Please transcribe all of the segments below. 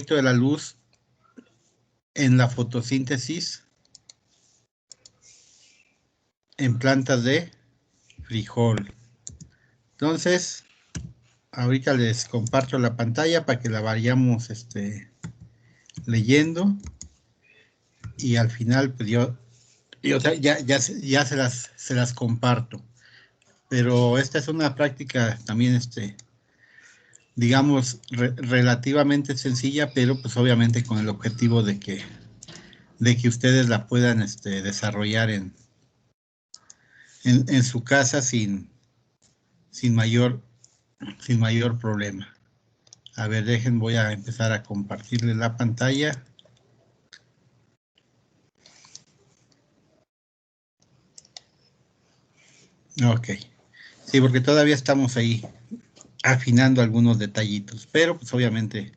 efecto de la luz en la fotosíntesis en plantas de frijol. Entonces, ahorita les comparto la pantalla para que la vayamos leyendo, y al final pues yo ya se las comparto. Pero esta es una práctica también, digamos, relativamente sencilla, pero pues obviamente con el objetivo de que ustedes la puedan desarrollar en su casa sin mayor problema. A ver, voy a empezar a compartirles la pantalla. Ok. Sí, porque todavía estamos ahí afinando algunos detallitos, pero pues obviamente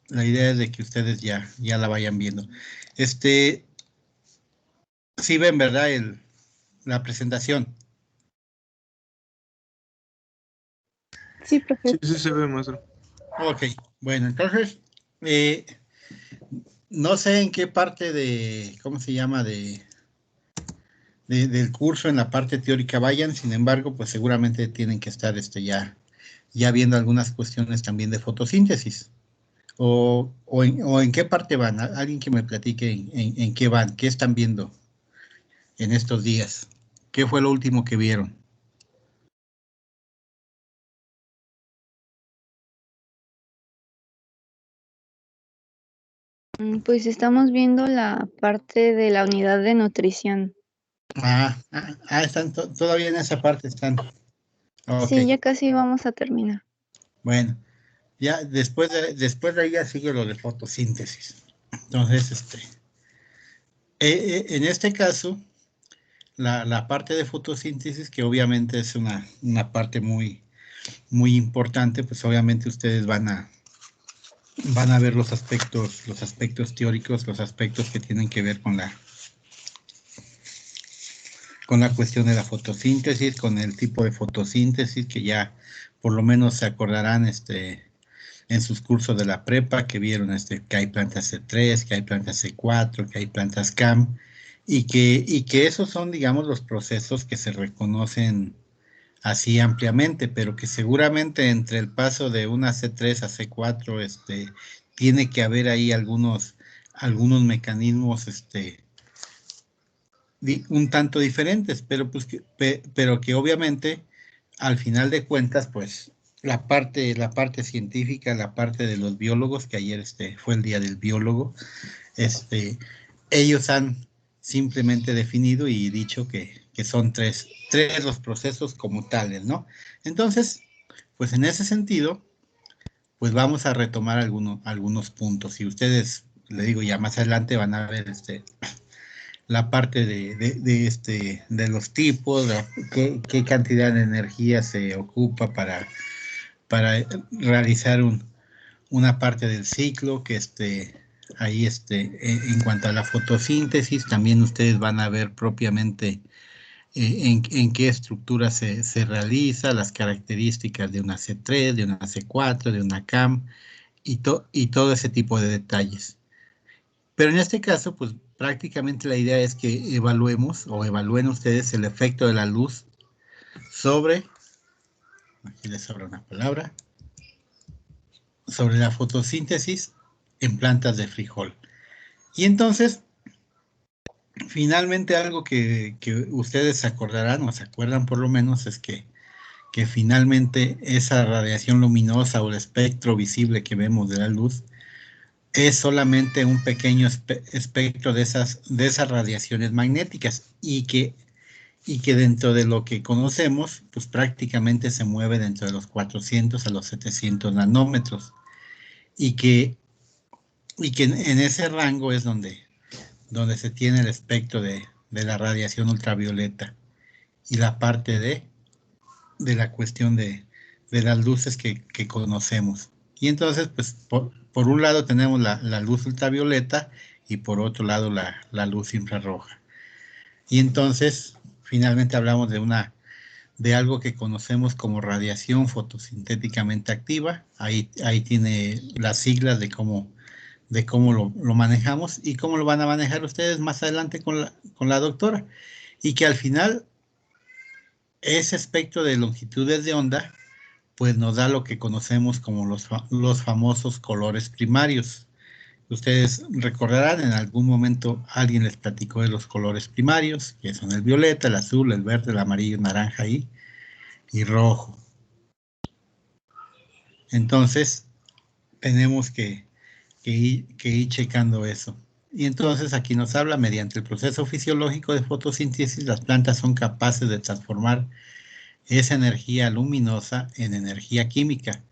la idea es de que ustedes ya la vayan viendo. Sí ven, ¿verdad? La presentación. Sí, profe. Sí, se ve, maestro. Ok, bueno, entonces, no sé en qué parte ¿cómo se llama? Del curso, en la parte teórica vayan, sin embargo, pues seguramente tienen que estar ya viendo algunas cuestiones también de fotosíntesis. ¿O en qué parte van? Alguien que me platique en qué van, qué están viendo en estos días. ¿Qué fue lo último que vieron? Pues estamos viendo la parte de la unidad de nutrición. Están todavía en esa parte están. Ok, Sí, ya casi vamos a terminar. bueno, ya después de ahí ya sigue lo de fotosíntesis. Entonces, en este caso, la parte de fotosíntesis, que obviamente es una parte muy, muy importante, pues obviamente ustedes van a ver los aspectos teóricos, los aspectos que tienen que ver con la cuestión de la fotosíntesis, con el tipo de fotosíntesis, que ya por lo menos se acordarán en sus cursos de la prepa, que vieron que hay plantas C3, que hay plantas C4, que hay plantas CAM, y que esos son, digamos, los procesos que se reconocen así ampliamente, pero que seguramente entre el paso de una C3 a C4, tiene que haber ahí algunos mecanismos, un tanto diferentes, pero pues pero que obviamente al final de cuentas, pues la parte científica, la parte de los biólogos, que ayer fue el día del biólogo, ellos han simplemente definido y dicho que son tres los procesos como tales, ¿no? Entonces, pues en ese sentido, pues vamos a retomar algunos puntos, y ustedes, le digo, ya más adelante van a ver la parte de los tipos, qué cantidad de energía se ocupa para realizar una parte del ciclo, que ahí en cuanto a la fotosíntesis, también ustedes van a ver propiamente en qué estructura se realiza, las características de una C3, de una C4, de una CAM, y todo ese tipo de detalles. Pero en este caso, pues prácticamente la idea es que evalúen ustedes el efecto de la luz sobre, aquí les sobra una palabra, sobre la fotosíntesis en plantas de frijol. Y entonces, finalmente algo que ustedes se acordarán, o se acuerdan por lo menos, es que finalmente esa radiación luminosa o el espectro visible que vemos de la luz es solamente un pequeño espectro de esas radiaciones magnéticas, y que dentro de lo que conocemos, pues prácticamente se mueve dentro de los 400 a los 700 nanómetros, y que en ese rango es donde se tiene el espectro de la radiación ultravioleta, y la parte de la cuestión de las luces que conocemos. Y entonces, pues, por un lado tenemos la luz ultravioleta, y por otro lado la luz infrarroja. Y entonces, finalmente hablamos de de algo que conocemos como radiación fotosintéticamente activa. Ahí tiene las siglas de cómo lo manejamos y cómo lo van a manejar ustedes más adelante con la doctora. Y que al final ese espectro de longitudes de onda pues nos da lo que conocemos como los famosos colores primarios. Ustedes recordarán, en algún momento alguien les platicó de los colores primarios, que son el violeta, el azul, el verde, el amarillo, naranja y rojo. Entonces, tenemos que ir checando eso. Y entonces aquí nos habla, mediante el proceso fisiológico de fotosíntesis, las plantas son capaces de transformar esa energía luminosa en energía química,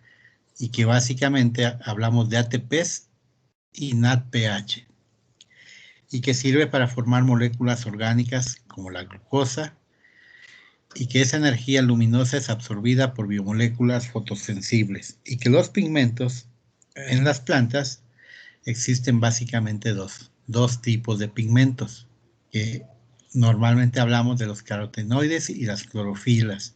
y que básicamente hablamos de ATPs y NADPH, y que sirve para formar moléculas orgánicas como la glucosa, y que esa energía luminosa es absorbida por biomoléculas fotosensibles, y que los pigmentos en las plantas existen básicamente dos tipos de pigmentos, que normalmente hablamos de los carotenoides y las clorofilas.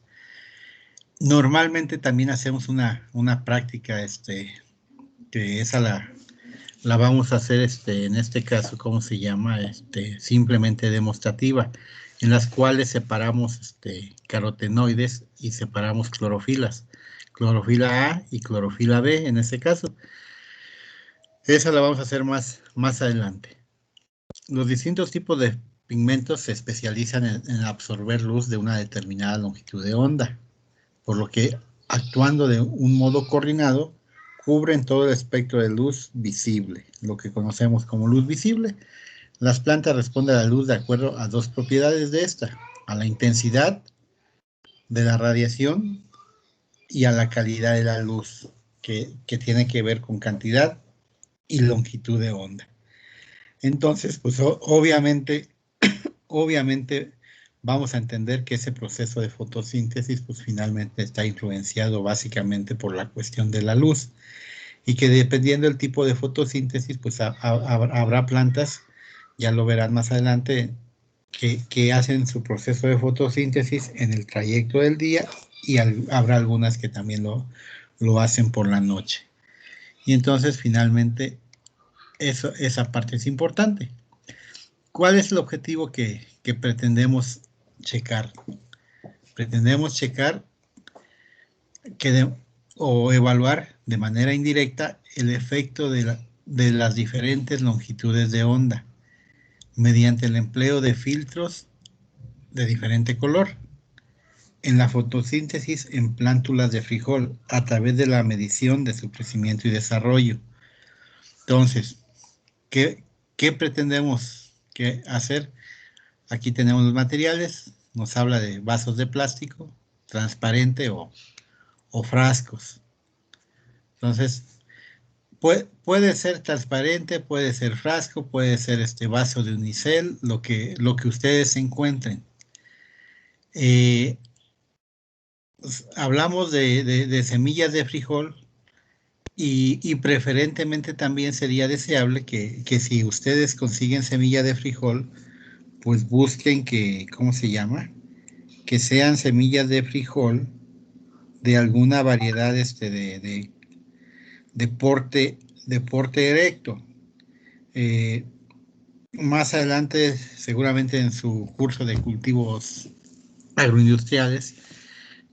Normalmente también hacemos una práctica, que esa la vamos a hacer, en este caso, ¿cómo se llama? Simplemente demostrativa, en las cuales separamos carotenoides y separamos clorofilas, clorofila A y clorofila B en este caso. Esa la vamos a hacer más adelante. Los distintos tipos de pigmentos se especializan en absorber luz de una determinada longitud de onda, por lo que, actuando de un modo coordinado, cubren todo el espectro de luz visible, lo que conocemos como luz visible. Las plantas responden a la luz de acuerdo a dos propiedades de esta: a la intensidad de la radiación y a la calidad de la luz, que tiene que ver con cantidad y longitud de onda. Entonces, pues obviamente vamos a entender que ese proceso de fotosíntesis pues finalmente está influenciado básicamente por la cuestión de la luz, y que dependiendo del tipo de fotosíntesis pues habrá plantas, ya lo verán más adelante, que hacen su proceso de fotosíntesis en el trayecto del día, y habrá algunas que también lo hacen por la noche. Y entonces finalmente esa parte es importante. ¿Cuál es el objetivo que pretendemos checar? Pretendemos checar o evaluar de manera indirecta el efecto de las diferentes longitudes de onda mediante el empleo de filtros de diferente color en la fotosíntesis en plántulas de frijol a través de la medición de su crecimiento y desarrollo. Entonces, ¿qué pretendemos hacer? Aquí tenemos los materiales, nos habla de vasos de plástico, transparente o frascos. Entonces, puede ser transparente, puede ser frasco, puede ser vaso de unicel, lo que ustedes encuentren. Hablamos de semillas de frijol, y preferentemente también sería deseable que si ustedes consiguen semilla de frijol, pues busquen ¿cómo se llama? Que sean semillas de frijol de alguna variedad de porte erecto. Más adelante, seguramente en su curso de cultivos agroindustriales,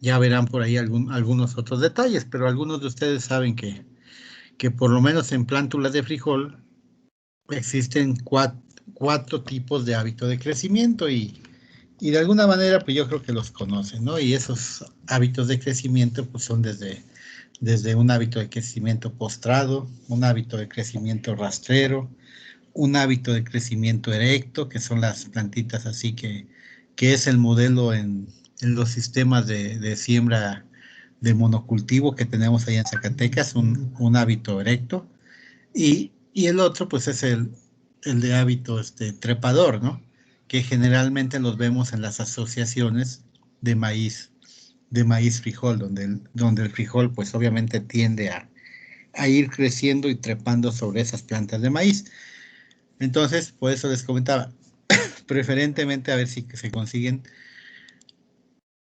ya verán por ahí algunos otros detalles, pero algunos de ustedes saben que por lo menos en plántulas de frijol existen cuatro tipos de hábito de crecimiento, y de alguna manera pues yo creo que los conocen, ¿no? Y esos hábitos de crecimiento pues son desde un hábito de crecimiento postrado, un hábito de crecimiento rastrero, un hábito de crecimiento erecto, que son las plantitas así que es el modelo en los sistemas de siembra de monocultivo que tenemos allá en Zacatecas, un hábito erecto, y el otro pues es el de hábito trepador, ¿no? Que generalmente los vemos en las asociaciones de maíz frijol, donde el frijol pues obviamente tiende a ir creciendo y trepando sobre esas plantas de maíz. Entonces, por eso les comentaba, preferentemente a ver si se consiguen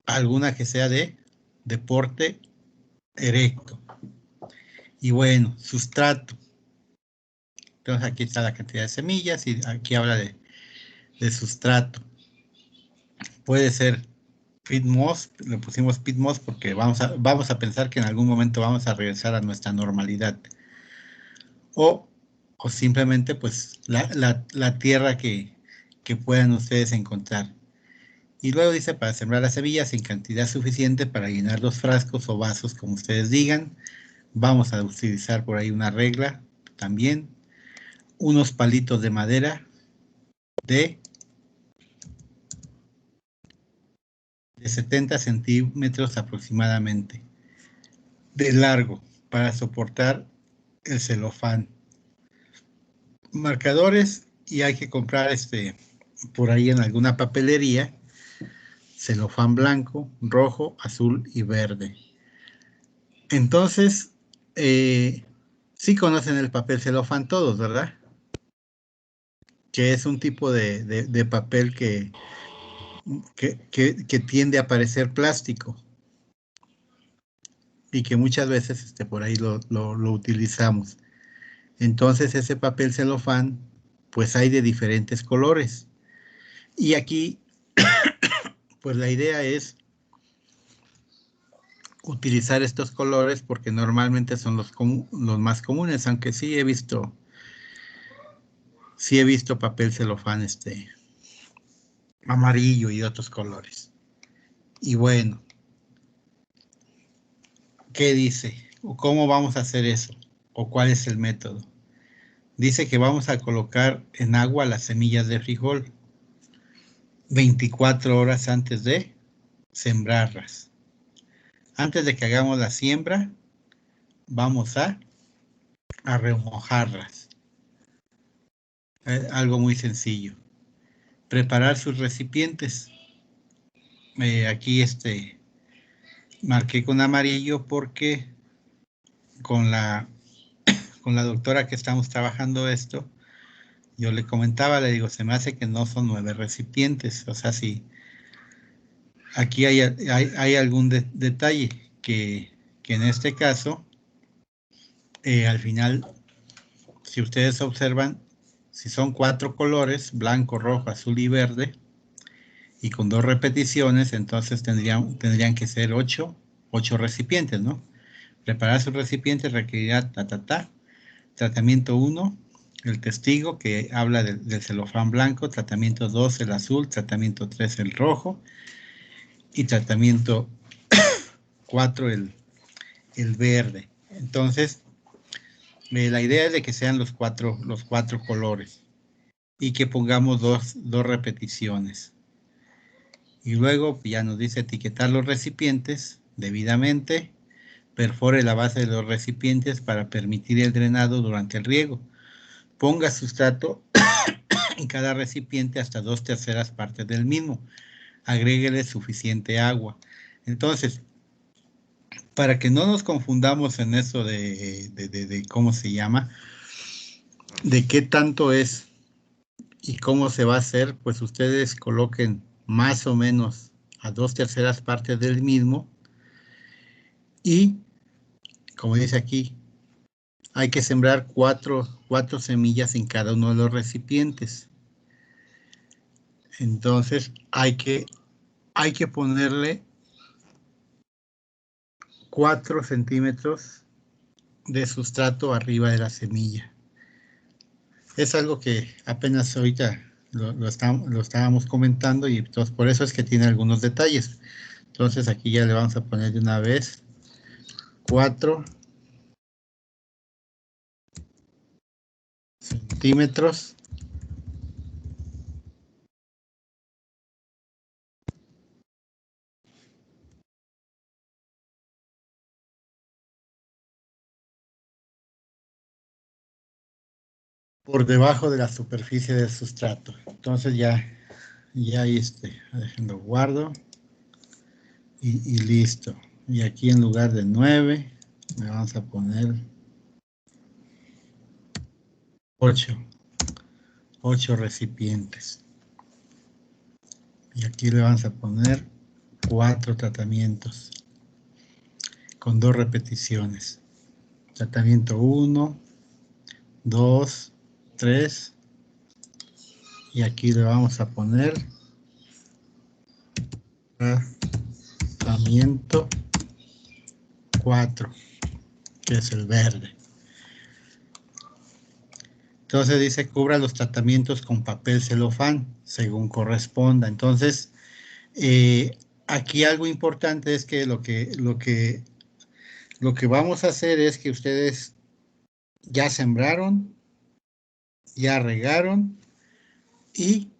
alguna que sea de porte erecto. Y bueno, sustrato. Entonces aquí está la cantidad de semillas y aquí habla de sustrato. Puede ser pit moss, le pusimos pit moss porque vamos a pensar que en algún momento vamos a regresar a nuestra normalidad. O simplemente pues la tierra que puedan ustedes encontrar. Y luego dice para sembrar las semillas en cantidad suficiente para llenar los frascos o vasos como ustedes digan. Vamos a utilizar por ahí una regla también. Unos palitos de madera de 70 centímetros aproximadamente de largo para soportar el celofán. Marcadores, y hay que comprar por ahí en alguna papelería celofán blanco, rojo, azul y verde. Entonces, sí conocen el papel celofán todos, ¿verdad? Que es un tipo de papel que tiende a parecer plástico y que muchas veces por ahí lo utilizamos. Entonces ese papel celofán, pues hay de diferentes colores. Y aquí, pues la idea es utilizar estos colores porque normalmente son los más comunes, aunque sí he visto papel celofán amarillo y otros colores. Y bueno, ¿qué dice? ¿O cómo vamos a hacer eso? ¿O cuál es el método? Dice que vamos a colocar en agua las semillas de frijol 24 horas antes de sembrarlas. Antes de que hagamos la siembra, vamos a remojarlas. Algo muy sencillo. Preparar sus recipientes. Aquí marqué con amarillo porque con la doctora que estamos trabajando esto, yo le comentaba, le digo, se me hace que no son 9 recipientes. O sea, si aquí hay algún detalle que en este caso, al final, si ustedes observan, si son 4 colores, blanco, rojo, azul y verde, y con 2 repeticiones, entonces tendrían que ser 8 recipientes, ¿no? Preparar sus recipientes requerirá tratamiento 1, el testigo que habla del celofán blanco, tratamiento 2 el azul, tratamiento 3 el rojo y tratamiento 4 el verde. Entonces, la idea es de que sean los cuatro colores y que pongamos dos repeticiones. Y luego ya nos dice etiquetar los recipientes debidamente, perfore la base de los recipientes para permitir el drenado durante el riego. Ponga sustrato en cada recipiente hasta 2/3 partes del mismo. Agréguele suficiente agua. Entonces, para que no nos confundamos en eso de cómo se llama, de qué tanto es y cómo se va a hacer, pues ustedes coloquen más o menos a 2/3 partes del mismo y, como dice aquí, hay que sembrar cuatro semillas en cada uno de los recipientes. Entonces hay que ponerle 4 centímetros de sustrato arriba de la semilla. Es algo que apenas ahorita lo estábamos comentando y entonces por eso es que tiene algunos detalles. Entonces aquí ya le vamos a poner de una vez 4 centímetros por debajo de la superficie del sustrato. Entonces ya déjenlo guardo y listo. Y aquí en lugar de 9 le vamos a poner 8 recipientes. Y aquí le vamos a poner 4 tratamientos con 2 repeticiones. Tratamiento 1, 2, 3. Y aquí le vamos a poner tratamiento 4, que es el verde. Entonces dice, cubra los tratamientos con papel celofán, según corresponda. Entonces, aquí algo importante es que lo que vamos a hacer es que ustedes ya sembraron, ya regaron y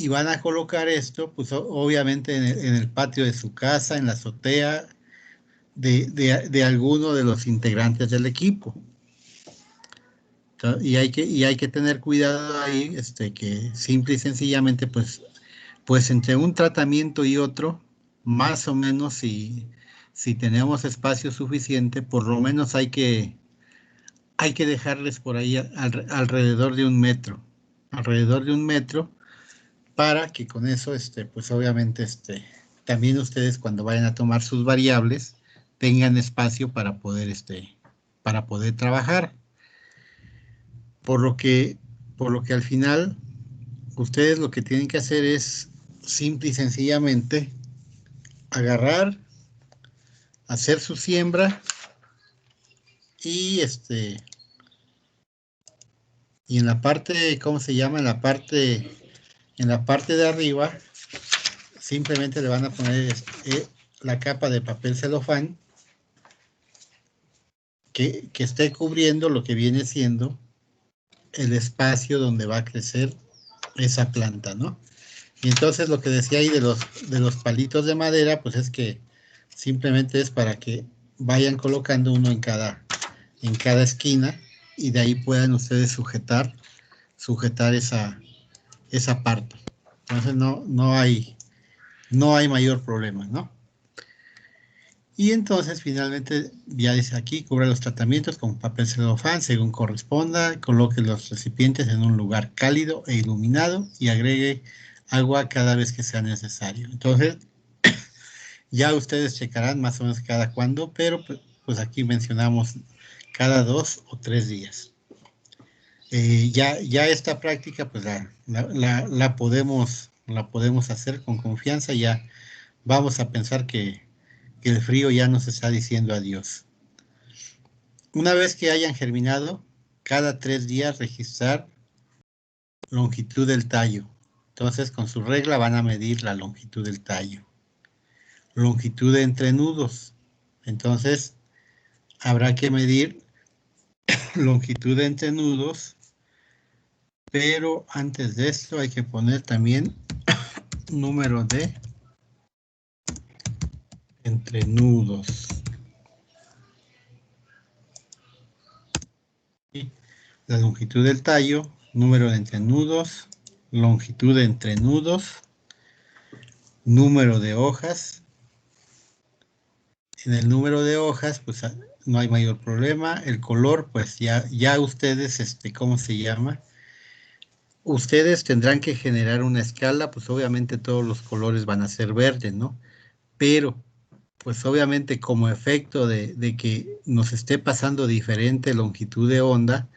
van a colocar esto, pues obviamente en el patio de su casa, en la azotea de alguno de los integrantes del equipo. Y hay que tener cuidado ahí, que simple y sencillamente, pues entre un tratamiento y otro, más o menos, si tenemos espacio suficiente, por lo menos hay que dejarles por ahí alrededor de 1 metro, para que con eso, pues obviamente, también ustedes cuando vayan a tomar sus variables, tengan espacio para poder trabajar. Por lo que al final, ustedes lo que tienen que hacer es simple y sencillamente agarrar, hacer su siembra y y en la parte, ¿cómo se llama? En la parte de arriba, simplemente le van a poner la capa de papel celofán que esté cubriendo lo que viene siendo el espacio donde va a crecer esa planta, ¿no? Y entonces lo que decía ahí de los palitos de madera, pues es que simplemente es para que vayan colocando uno en cada esquina y de ahí puedan ustedes sujetar esa parte. Entonces no hay mayor problema, ¿no? Y entonces finalmente ya dice aquí, cubra los tratamientos con papel celofán según corresponda, coloque los recipientes en un lugar cálido e iluminado y agregue agua cada vez que sea necesario. Entonces, ya ustedes checarán más o menos cada cuándo, pero pues aquí mencionamos cada 2 o 3 días. Ya esta práctica pues la podemos hacer con confianza, ya vamos a pensar que el frío ya nos está diciendo adiós. Una vez que hayan germinado, cada 3 días registrar longitud del tallo. Entonces con su regla van a medir la longitud del tallo. Longitud de entrenudos. Entonces habrá que medir longitud de entrenudos, pero antes de esto hay que poner también número de entrenudos. La longitud del tallo, número de entrenudos, longitud de entrenudos, número de hojas. En el número de hojas, pues no hay mayor problema. El color, pues ya ustedes, ¿cómo se llama? Ustedes tendrán que generar una escala, pues obviamente todos los colores van a ser verdes, ¿no? Pero, pues obviamente como efecto de que nos esté pasando diferente longitud de onda,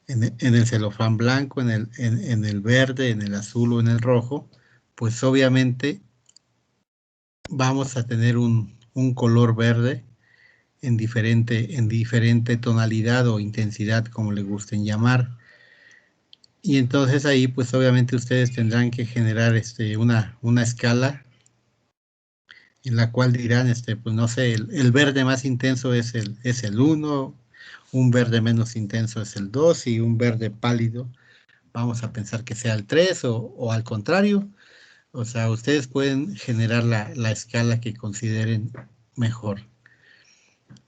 en el celofán blanco, en el verde, en el azul o en el rojo, pues obviamente vamos a tener un color verde en diferente tonalidad o intensidad, como le gusten llamar. Y entonces ahí, pues obviamente ustedes tendrán que generar una escala en la cual dirán, pues no sé, el verde más intenso es el 1, un verde menos intenso es el 2 y un verde pálido vamos a pensar que sea el 3 o al contrario. O sea, ustedes pueden generar la escala que consideren mejor.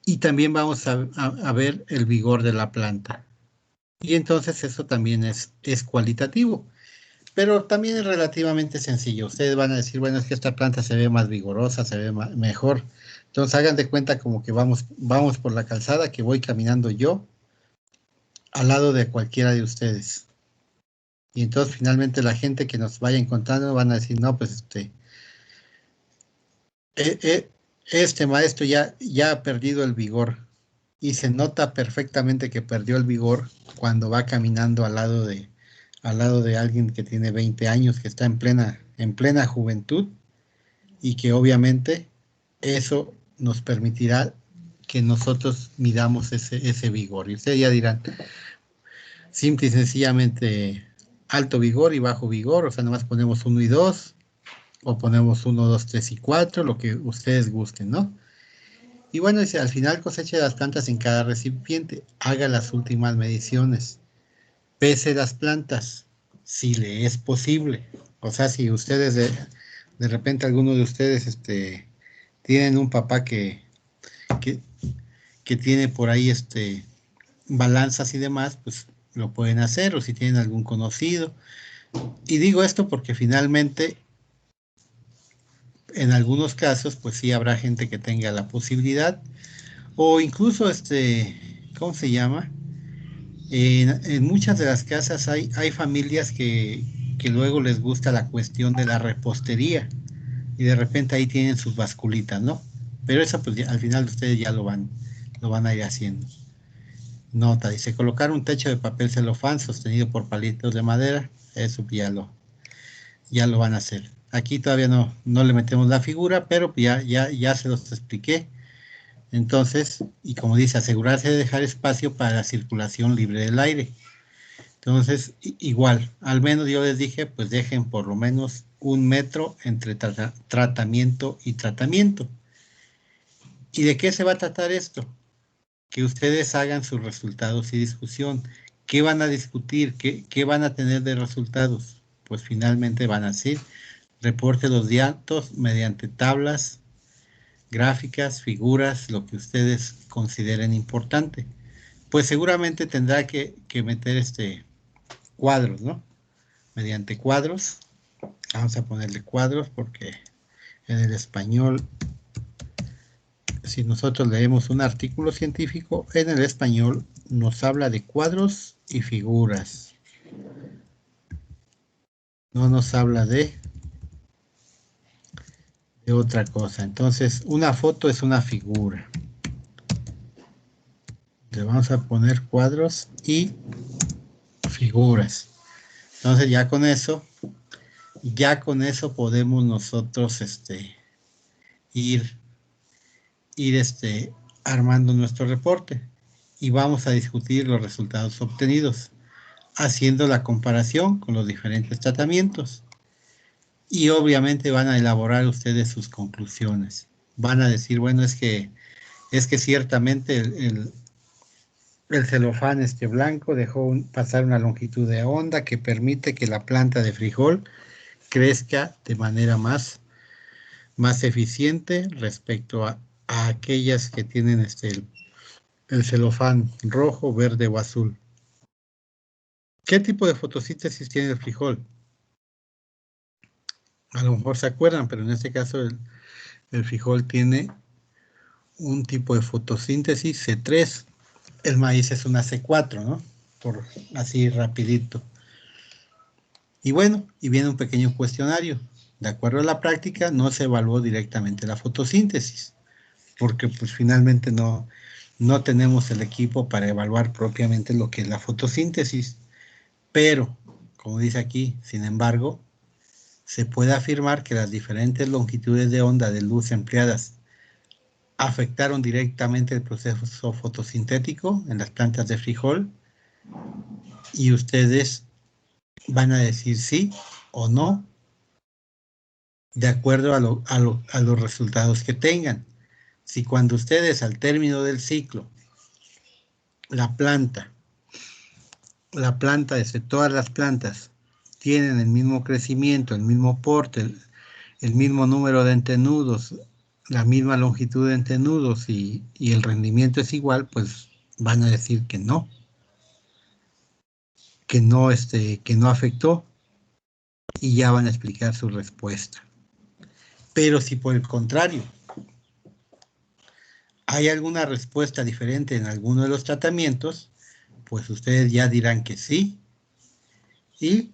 Y también vamos a ver el vigor de la planta. Y entonces eso también es cualitativo. Pero también es relativamente sencillo. Ustedes van a decir, bueno, es que esta planta se ve más vigorosa, se ve mejor. Entonces hagan de cuenta como que vamos por la calzada, que voy caminando yo al lado de cualquiera de ustedes. Y entonces finalmente la gente que nos vaya encontrando van a decir, no, pues este maestro ya ha perdido el vigor. Y se nota perfectamente que perdió el vigor cuando va caminando al lado de alguien que tiene 20 años, que está en plena juventud, y que obviamente eso nos permitirá que nosotros midamos ese vigor. Y ustedes ya dirán, simple y sencillamente alto vigor y bajo vigor, o sea, nomás ponemos 1 y 2, o ponemos 1, 2, 3 y 4, lo que ustedes gusten, ¿no? Y bueno, dice, al final coseche las plantas en cada recipiente, haga las últimas mediciones, pese las plantas, si le es posible. O sea, si ustedes, de repente alguno de ustedes tienen un papá que, que tiene por ahí balanzas y demás, pues lo pueden hacer, o si tienen algún conocido. Y digo esto porque finalmente, en algunos casos, pues sí habrá gente que tenga la posibilidad, o incluso ¿cómo se llama? En muchas de las casas hay familias que luego les gusta la cuestión de la repostería, y de repente ahí tienen sus basculitas, ¿no? Pero eso pues al final ustedes ya lo van a ir haciendo. Nota, dice, colocar un techo de papel celofán sostenido por palitos de madera, eso ya lo van a hacer. Aquí todavía no le metemos la figura, pero ya se los expliqué. Entonces, y como dice, asegurarse de dejar espacio para la circulación libre del aire. Entonces, igual, al menos yo les dije, pues dejen por lo menos 1 metro entre tratamiento y tratamiento. ¿Y de qué se va a tratar esto? Que ustedes hagan sus resultados y discusión. ¿Qué van a discutir? ¿Qué van a tener de resultados? Pues finalmente van a decir, reporte los datos mediante tablas, gráficas, figuras, lo que ustedes consideren importante. Pues seguramente tendrá que meter cuadros, ¿no? Mediante cuadros. Vamos a ponerle cuadros porque en el español, si nosotros leemos un artículo científico, en el español nos habla de cuadros y figuras. No nos habla de otra cosa. Entonces, una foto es una figura. Le vamos a poner cuadros y figuras. Entonces, ya con eso podemos nosotros ir armando nuestro reporte, y vamos a discutir los resultados obtenidos, haciendo la comparación con los diferentes tratamientos. Y obviamente van a elaborar ustedes sus conclusiones. Van a decir, bueno, es que ciertamente el celofán blanco dejó pasar una longitud de onda que permite que la planta de frijol crezca de manera más eficiente respecto a aquellas que tienen el celofán rojo, verde o azul. ¿Qué tipo de fotosíntesis tiene el frijol? A lo mejor se acuerdan, pero en este caso el frijol tiene un tipo de fotosíntesis C3. El maíz es una C4, ¿no? Por así rapidito. Y bueno, y viene un pequeño cuestionario. De acuerdo a la práctica, no se evaluó directamente la fotosíntesis, porque pues finalmente no tenemos el equipo para evaluar propiamente lo que es la fotosíntesis. Pero, como dice aquí, sin embargo, se puede afirmar que las diferentes longitudes de onda de luz empleadas afectaron directamente el proceso fotosintético en las plantas de frijol, y ustedes van a decir sí o no de acuerdo a los resultados que tengan. Si cuando ustedes al término del ciclo, la planta, todas las plantas tienen el mismo crecimiento, el mismo porte, el mismo número de entrenudos, la misma longitud de entrenudos y el rendimiento es igual, pues van a decir que no, que no afectó, y ya van a explicar su respuesta. Pero si por el contrario hay alguna respuesta diferente en alguno de los tratamientos, pues ustedes ya dirán que sí, y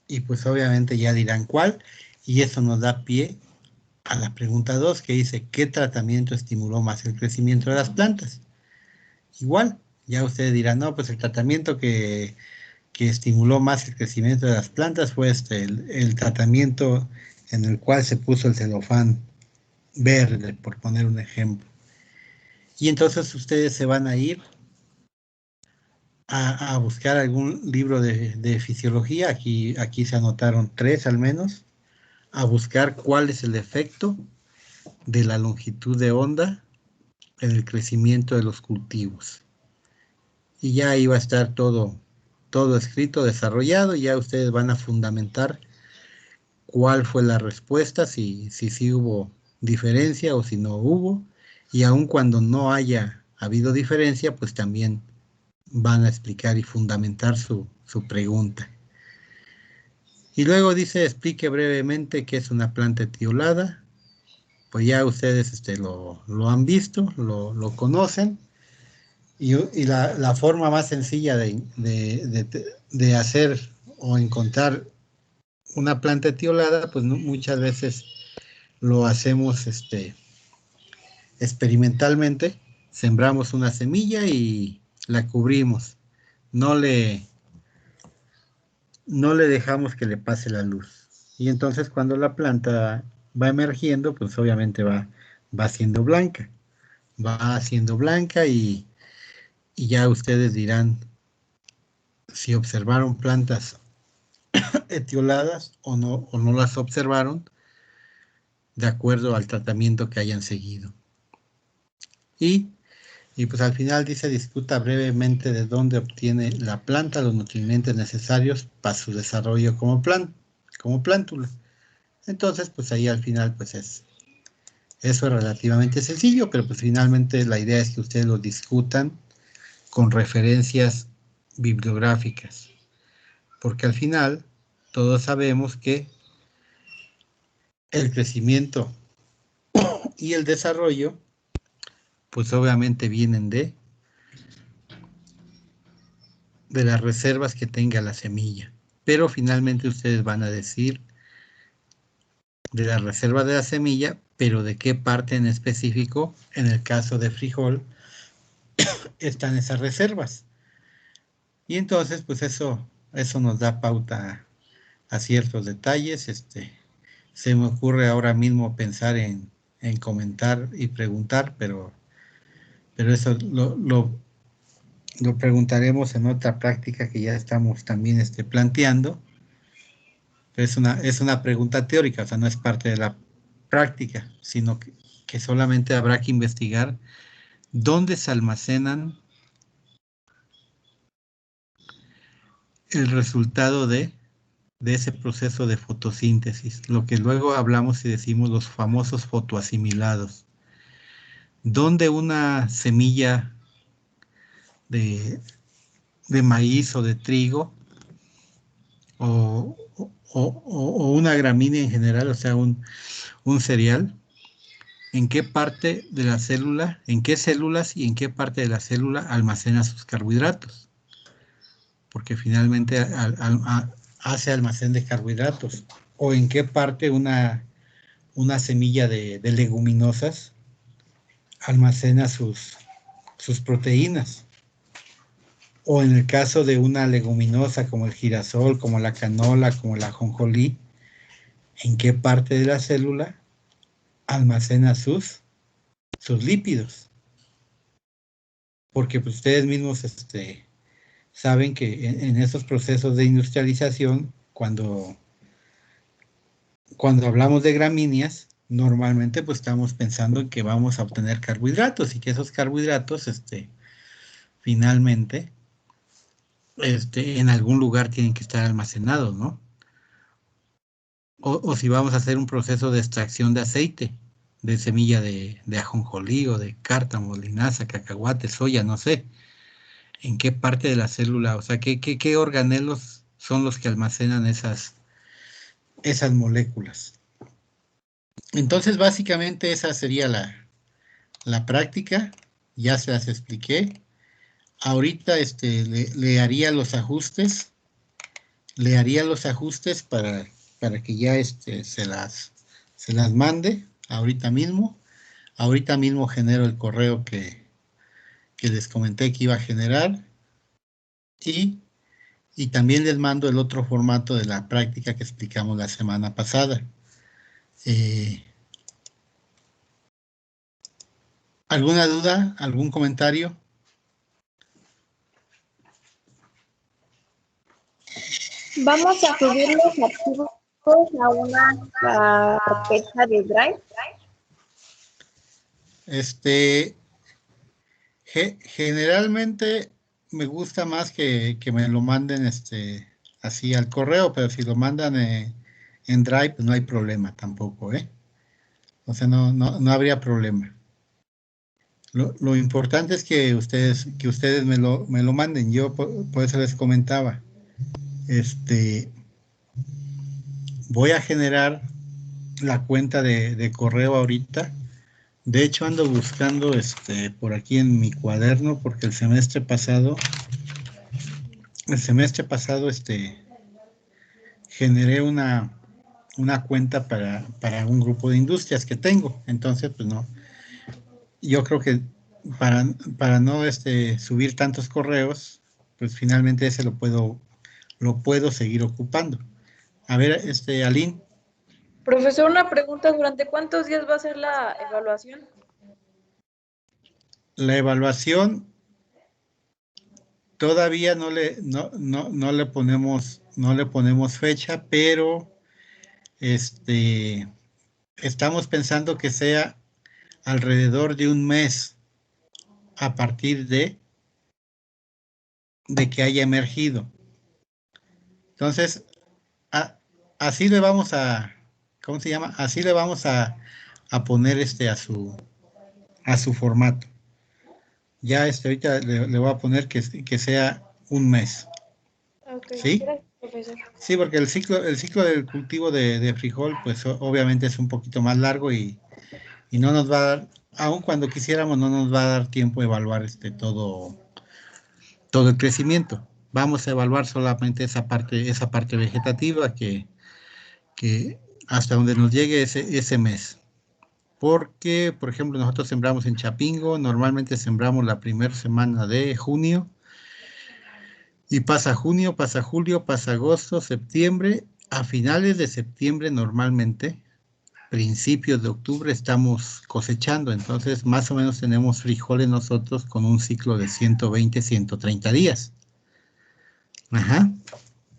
Y pues obviamente ya dirán cuál, y eso nos da pie a la pregunta 2, que dice, ¿qué tratamiento estimuló más el crecimiento de las plantas? Igual, ya ustedes dirán, no, pues el tratamiento que estimuló más el crecimiento de las plantas fue el tratamiento en el cual se puso el celofán verde, por poner un ejemplo. Y entonces ustedes se van a ir a buscar algún libro de fisiología, aquí se anotaron 3 al menos, a buscar cuál es el efecto de la longitud de onda en el crecimiento de los cultivos. Y ya ahí va a estar todo escrito, desarrollado, y ya ustedes van a fundamentar cuál fue la respuesta, si hubo diferencia o si no hubo, y aun cuando no haya habido diferencia, pues también van a explicar y fundamentar su pregunta. Y luego dice, explique brevemente qué es una planta etiolada. Pues ya ustedes lo han visto, lo conocen, y la forma más sencilla de hacer o encontrar una planta etiolada, pues muchas veces lo hacemos experimentalmente, sembramos una semilla y la cubrimos, no le, no le dejamos que le pase la luz. Y entonces cuando la planta va emergiendo, pues obviamente va siendo blanca, y ya ustedes dirán si observaron plantas etioladas o no las observaron, de acuerdo al tratamiento que hayan seguido. Y pues al final dice, discuta brevemente de dónde obtiene la planta los nutrientes necesarios para su desarrollo como plántula. Entonces, pues ahí al final, pues eso es relativamente sencillo, pero pues finalmente la idea es que ustedes lo discutan con referencias bibliográficas, porque al final todos sabemos que el crecimiento y el desarrollo, pues obviamente vienen de las reservas que tenga la semilla. Pero finalmente ustedes van a decir de la reserva de la semilla, pero de qué parte en específico, en el caso de frijol, están esas reservas. Y entonces, pues eso nos da pauta a ciertos detalles. Se me ocurre ahora mismo pensar en comentar y preguntar, pero eso lo preguntaremos en otra práctica que ya estamos también planteando. Es una pregunta teórica, o sea, no es parte de la práctica, sino que solamente habrá que investigar dónde se almacenan el resultado de ese proceso de fotosíntesis, lo que luego hablamos y decimos los famosos fotoasimilados, donde una semilla de maíz o de trigo o una gramínea en general, o sea, un cereal, en qué parte de la célula, en qué células y en qué parte de la célula almacena sus carbohidratos, porque finalmente hace almacén de carbohidratos, o en qué parte una semilla de leguminosas almacena sus proteínas, o en el caso de una leguminosa como el girasol, como la canola, como la ajonjolí, en qué parte de la célula almacena sus lípidos, porque pues, ustedes mismos saben que en esos procesos de industrialización, cuando hablamos de gramíneas, normalmente pues estamos pensando en que vamos a obtener carbohidratos y que esos carbohidratos finalmente en algún lugar tienen que estar almacenados, ¿no? O si vamos a hacer un proceso de extracción de aceite, de semilla de ajonjolí o de cártamo, linaza, cacahuate, soya, no sé, en qué parte de la célula, o sea, qué organelos son los que almacenan esas moléculas. Entonces, básicamente esa sería la práctica, ya se las expliqué. Ahorita le haría los ajustes le haría los ajustes para que ya se las mande ahorita mismo. Ahorita mismo genero el correo que les comenté que iba a generar y también les mando el otro formato de la práctica que explicamos la semana pasada. ¿Alguna duda? ¿Algún comentario? Vamos a subir los archivos a una carpeta de Drive. Generalmente me gusta más que me lo manden así al correo, pero si lo mandan en Drive, pues no hay problema tampoco, ¿eh? O sea, no habría problema. Lo importante es que ustedes me lo manden. Yo por eso les comentaba. Voy a generar la cuenta de correo ahorita. De hecho, ando buscando por aquí en mi cuaderno, porque el semestre pasado generé una cuenta para un grupo de industrias que tengo. Entonces, pues no. Yo creo que para no subir tantos correos, pues finalmente ese lo puedo seguir ocupando. A ver, Aline. Profesor, una pregunta, ¿durante cuántos días va a ser la evaluación? La evaluación todavía no le ponemos fecha, pero estamos pensando que sea alrededor de un mes a partir de que haya emergido. Entonces, así le vamos a, ¿cómo se llama? Así le vamos a poner a su formato. Ya ahorita le voy a poner que sea un mes. Okay. ¿Sí? Gracias, profesor. Sí, porque el ciclo del cultivo de frijol, pues obviamente es un poquito más largo y no nos va a dar, aun cuando quisiéramos, no nos va a dar tiempo a evaluar todo el crecimiento. Vamos a evaluar solamente esa parte vegetativa que hasta donde nos llegue ese mes. Porque, por ejemplo, nosotros sembramos en Chapingo, normalmente sembramos la primera semana de junio, y pasa junio, pasa julio, pasa agosto, septiembre. A finales de septiembre normalmente, principios de octubre, estamos cosechando. Entonces, más o menos tenemos frijoles nosotros con un ciclo de 120, 130 días. Ajá.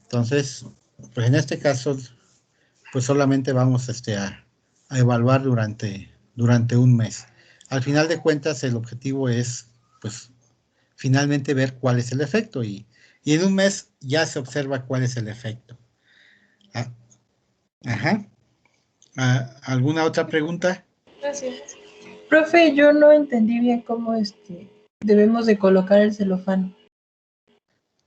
Entonces, pues en este caso, pues solamente vamos a evaluar durante un mes. Al final de cuentas, el objetivo es, pues, finalmente ver cuál es el efecto y en un mes ya se observa cuál es el efecto. Ajá. ¿Alguna otra pregunta? Gracias. Profe, yo no entendí bien cómo debemos de colocar el celofán.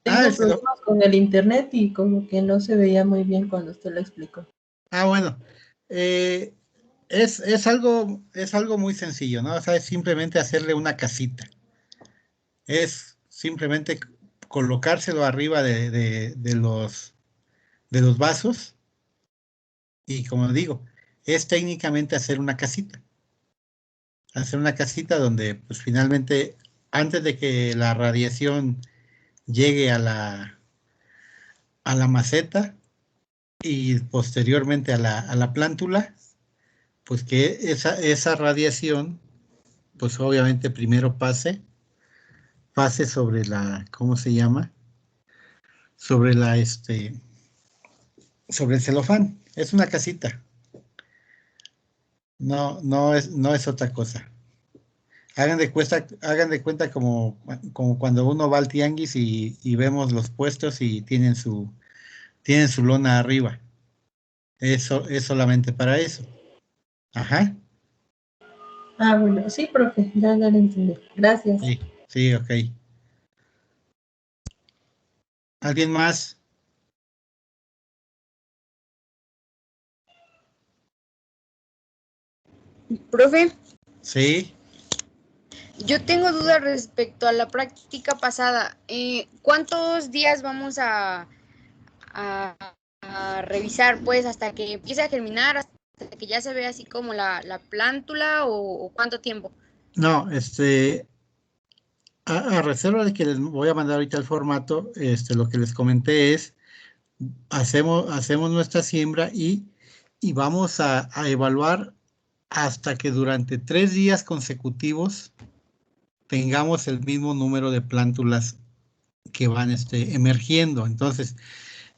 Tengo problemas con el internet y como que no se veía muy bien cuando usted lo explicó. Bueno. Es algo muy sencillo, ¿no? O sea, es simplemente hacerle una casita. Es simplemente colocárselo arriba de los vasos y, como digo, es técnicamente hacer una casita. Hacer una casita donde, pues, finalmente, antes de que la radiación llegue a la maceta y posteriormente a la plántula, pues que esa radiación, pues obviamente primero pase sobre la, ¿cómo se llama? Sobre sobre el celofán. Es una casita. No es otra cosa. Hagan de cuenta como cuando uno va al tianguis y vemos los puestos y tienen su lona arriba. Eso es solamente para eso. Ajá. Bueno, sí, profe, ya lo entendí. Gracias. Sí, ok. ¿Alguien más? Profe. Sí. Yo tengo dudas respecto a la práctica pasada. ¿Cuántos días vamos a a revisar, pues, hasta que empiece a germinar, hasta que ya se vea así como la plántula, o cuánto tiempo? No, a reserva de que les voy a mandar ahorita el formato, lo que les comenté es, hacemos nuestra siembra y vamos a evaluar hasta que durante 3 días consecutivos tengamos el mismo número de plántulas que van emergiendo. Entonces,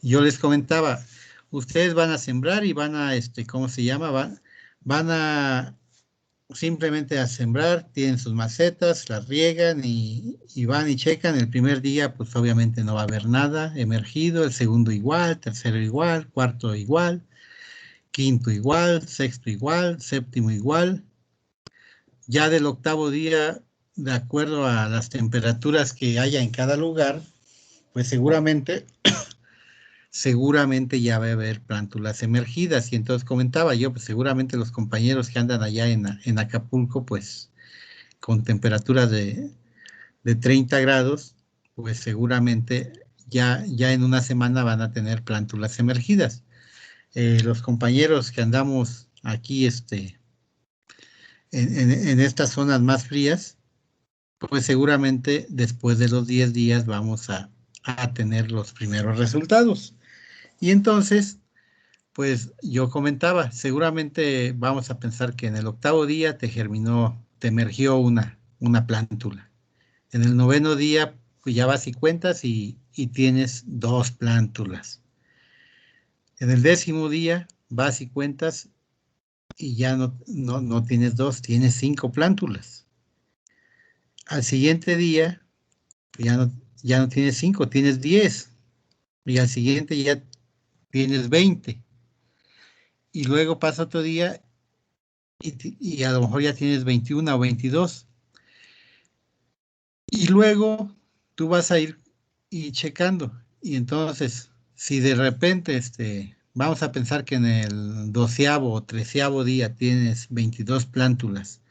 yo les comentaba, ustedes van a sembrar y van a, ¿cómo se llama? Van a simplemente a sembrar, tienen sus macetas, las riegan y van y checan. El primer día, pues obviamente no va a haber nada emergido, el segundo igual, tercero igual, cuarto igual, quinto igual, sexto igual, séptimo igual. Ya del octavo día, de acuerdo a las temperaturas que haya en cada lugar, pues seguramente ya va a haber plántulas emergidas. Y entonces comentaba yo, pues seguramente los compañeros que andan allá en Acapulco, pues con temperaturas de 30 grados, pues seguramente ya en una semana van a tener plántulas emergidas. Los compañeros que andamos aquí en estas zonas más frías, pues seguramente después de los 10 días vamos a tener los primeros resultados. Y entonces, pues yo comentaba, seguramente vamos a pensar que en el octavo día te emergió una plántula. En el noveno día, pues ya vas y cuentas y tienes 2 plántulas. En el 10º día, vas y cuentas y ya no tienes 2, tienes 5 plántulas. Al siguiente día, ya no tienes 5, tienes 10. Y al siguiente ya tienes 20. Y luego pasa otro día y a lo mejor ya tienes 21 o 22. Y luego tú vas a ir y checando. Y entonces, si de repente, vamos a pensar que en el 12º o 13º día tienes 22 plántulas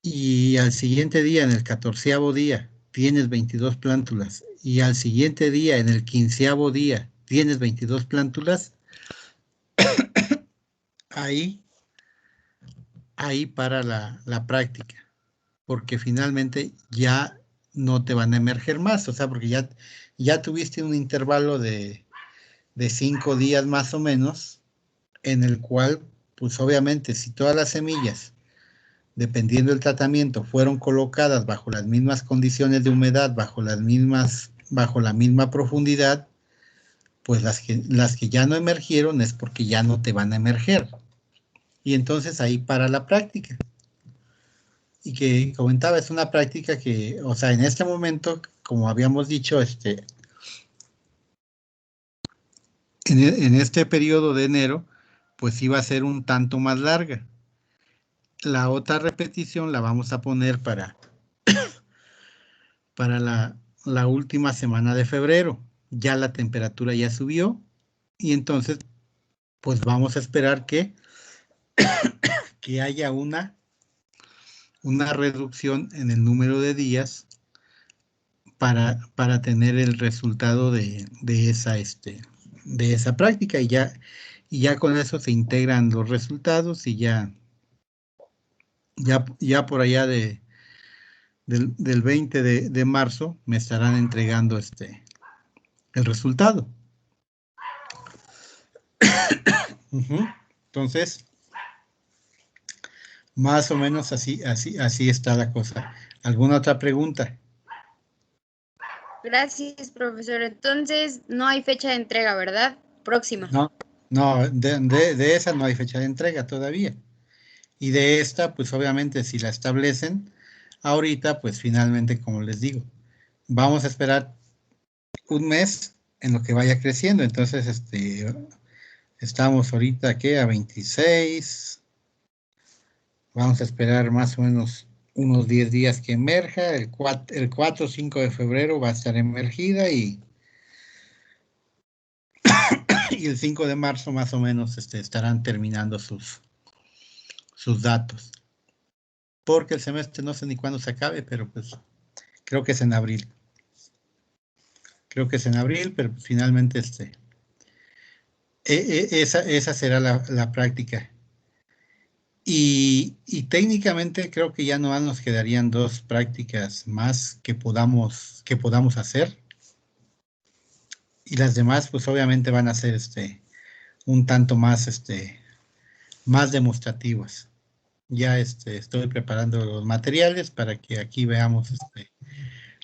y al siguiente día, en el 14º día, tienes 22 plántulas y al siguiente día, en el 15º día, tienes 22 plántulas, ahí para la práctica, porque finalmente ya no te van a emerger más, o sea, porque ya tuviste un intervalo de 5 días más o menos, en el cual, pues obviamente, si todas las semillas, dependiendo del tratamiento, fueron colocadas bajo las mismas condiciones de humedad, bajo la misma profundidad, pues las que ya no emergieron es porque ya no te van a emerger. Y entonces ahí para la práctica. Y que comentaba, es una práctica que, o sea, en este momento, como habíamos dicho, en este periodo de enero, pues iba a ser un tanto más larga. La otra repetición la vamos a poner para la última semana de febrero. Ya la temperatura ya subió y entonces, pues vamos a esperar que haya una reducción en el número de días para tener el resultado de esa práctica y ya con eso se integran los resultados y ya por allá del 20 de marzo me estarán entregando el resultado. Entonces, más o menos así está la cosa. ¿Alguna otra pregunta? Gracias, profesor. Entonces, no hay fecha de entrega, ¿verdad? Próxima. No, de esa no hay fecha de entrega todavía. Y de esta, pues obviamente si la establecen, ahorita, pues finalmente, como les digo, vamos a esperar un mes en lo que vaya creciendo. Entonces, estamos ahorita, ¿qué? A 26. Vamos a esperar más o menos unos 10 días que emerja. El 4 o 5 de febrero va a estar emergida y el 5 de marzo más o menos estarán terminando sus datos. Porque el semestre no sé ni cuándo se acabe, pero pues creo que es en abril. ¿Ok? creo que es en abril, pero finalmente esa será la práctica. Y técnicamente creo que ya no nos quedarían 2 prácticas más que podamos hacer. Y las demás, pues obviamente van a ser un tanto más, más demostrativas. Ya estoy preparando los materiales para que aquí veamos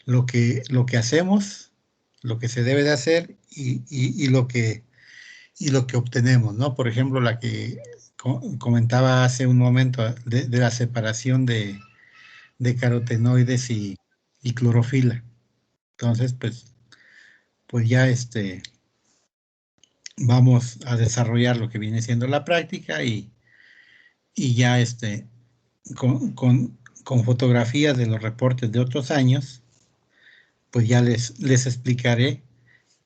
lo que hacemos, lo que se debe de hacer y lo que obtenemos, ¿no? Por ejemplo, la que comentaba hace un momento de la separación de carotenoides y clorofila. Entonces, pues ya vamos a desarrollar lo que viene siendo la práctica y ya con fotografías de los reportes de otros años, pues ya les explicaré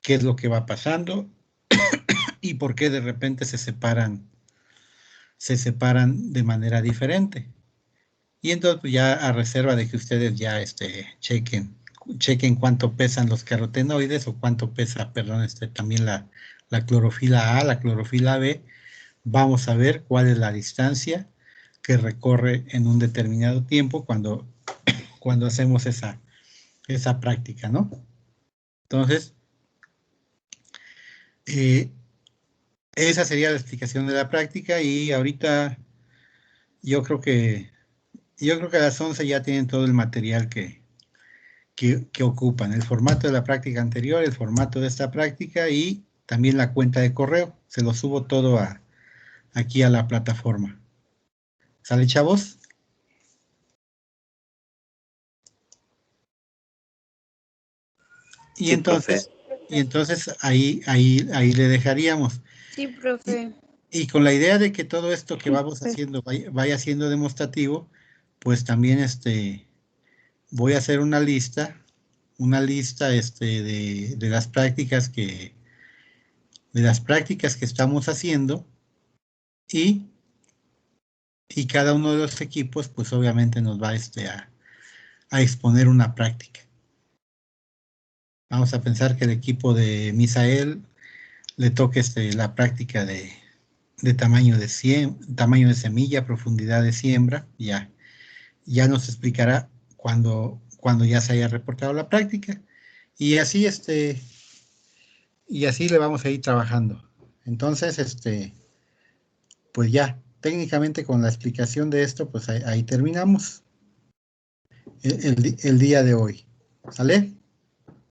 qué es lo que va pasando y por qué de repente se separan de manera diferente. Y entonces pues ya a reserva de que ustedes ya chequen cuánto pesan los carotenoides o cuánto pesa, perdón, también la clorofila A, la clorofila B, vamos a ver cuál es la distancia que recorre en un determinado tiempo cuando hacemos esa práctica, ¿no? Entonces, esa sería la explicación de la práctica y ahorita yo creo que a las 11 ya tienen todo el material que ocupan, el formato de la práctica anterior, el formato de esta práctica y también la cuenta de correo. Se lo subo todo aquí a la plataforma. ¿Sale, chavos? Y entonces ahí le dejaríamos. Sí, profe. Y con la idea de que todo esto que vamos haciendo vaya siendo demostrativo, pues también voy a hacer una lista de las prácticas que estamos haciendo y cada uno de los equipos pues obviamente nos va a exponer una práctica. Vamos a pensar que el equipo de Misael le toque la práctica de tamaño de semilla, profundidad de siembra, ya nos explicará cuando ya se haya reportado la práctica y así le vamos a ir trabajando. Entonces, pues ya, técnicamente con la explicación de esto, pues ahí terminamos el día de hoy. ¿Sale?